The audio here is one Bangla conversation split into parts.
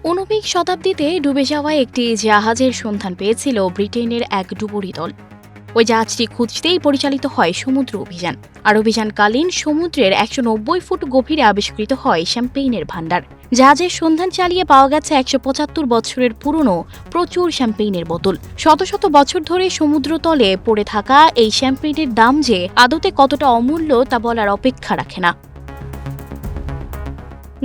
ঊনবিংশ শতাব্দীতে ডুবে যাওয়া একটি জাহাজের সন্ধান পেয়েছিল ব্রিটেনের এক ডুবুরি দল। ওই জাহাজটি খুঁজতেই পরিচালিত হয় সমুদ্র অভিযান। আর অভিযানকালীন সমুদ্রের ১৯০ ফুট গভীরে আবিষ্কৃত হয় শ্যাম্পেইনের ভাণ্ডার। জাহাজের সন্ধান চালিয়ে পাওয়া গেছে ১৭৫ বছরের পুরনো প্রচুর শ্যাম্পেইনের বোতল। শত শত বছর ধরে সমুদ্রতলে পড়ে থাকা এই শ্যাম্পেইনের দাম যে আদতে কতটা অমূল্য তা বলার অপেক্ষা রাখে না।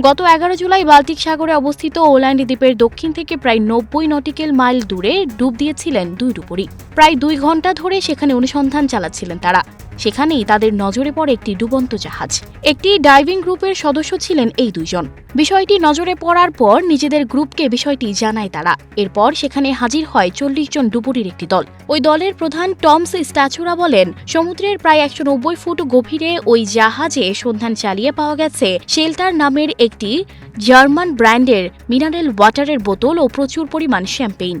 গত ১১ জুলাই বাল্টিক সাগরে অবস্থিত ওল্যান্ড দ্বীপের দক্ষিণ থেকে প্রায় ৯০ নটিক্যাল মাইল দূরে ডুব দিয়েছিলেন দুই ডুবুরি। প্রায় ২ ঘণ্টা ধরে সেখানে অনুসন্ধান চালাচ্ছিলেন তারা। সেখানেই তাদের নজরে পড়ে একটি ডুবন্ত জাহাজ। একটি ডাইভিং গ্রুপের সদস্য ছিলেন এই দুইজন। বিষয়টি নজরে পড়ার পর নিজেদের গ্রুপকে বিষয়টি জানায় তারা। এরপর সেখানে হাজির হয় ৪০ জন ডুবুরির একটি দল। ওই দলের প্রধান টমস স্ট্যাচুরা বলেন, সমুদ্রের প্রায় ১৯০ ফুট গভীরে ওই জাহাজে সন্ধান চালিয়ে পাওয়া গেছে শেল্টার নামের একটি জার্মান ব্র্যান্ডের মিনারেল ওয়াটারের বোতল ও প্রচুর পরিমাণ শ্যাম্পেইন।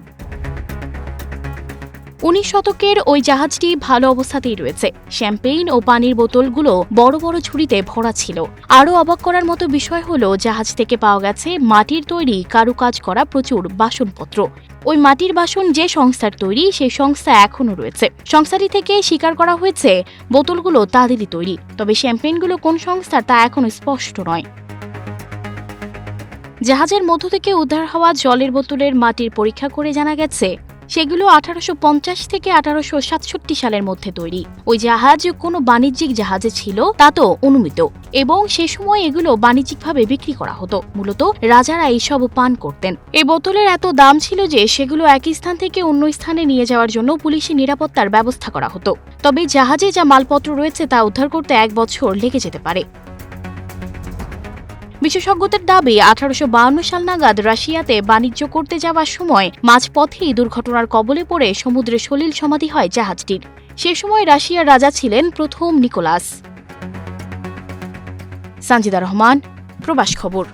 ১৯ শতকের ওই জাহাজটি ভালো অবস্থাতেই রয়েছে। শ্যাম্পেইন ও পানির বোতলগুলো বড় বড় ঝুড়িতে ভরা ছিল। আরও অবাক করার মতো বিষয় হলো, জাহাজ থেকে পাওয়া গেছে মাটির তৈরি কারুকাজ করা প্রচুর বাসনপত্র। ওই মাটির বাসন যে সংস্থার তৈরি, সেই সংস্থা এখনও রয়েছে। সংস্থাটি থেকে স্বীকার করা হয়েছে বোতলগুলো তাদেরই তৈরি। তবে শ্যাম্পেইনগুলো কোন সংস্থার তা এখনও স্পষ্ট নয়। জাহাজের মধ্য থেকে উদ্ধার হওয়া জলের বোতলের মাটির পরীক্ষা করে জানা গেছে সেগুলো ১৮৫০ থেকে ১৮৬৭ সালের মধ্যে তৈরি। ওই জাহাজ কোনো বাণিজ্যিক জাহাজে ছিল তা তো অনুমিত, এবং সে সময় এগুলো বাণিজ্যিকভাবে বিক্রি করা হতো। মূলত রাজারা এইসব পান করতেন। এই বোতলের এত দাম ছিল যে সেগুলো এক স্থান থেকে অন্য স্থানে নিয়ে যাওয়ার জন্য পুলিশি নিরাপত্তার ব্যবস্থা করা হতো। তবে জাহাজে যা মালপত্র রয়েছে তা উদ্ধার করতে ১ বছর লেগে যেতে পারে। বিশেষজ্ঞদের দাবি, ১৮৫২ সাল নাগাদ রাশিয়াতে বাণিজ্য করতে যাওয়ার সময় মাঝপথেই দুর্ঘটনার কবলে পড়ে সমুদ্রে সলিল সমাধি হয় জাহাজটির। সে সময় রাশিয়ার রাজা ছিলেন প্রথম নিকোলাস। সানজিদা রহমান, প্রবাস খবর।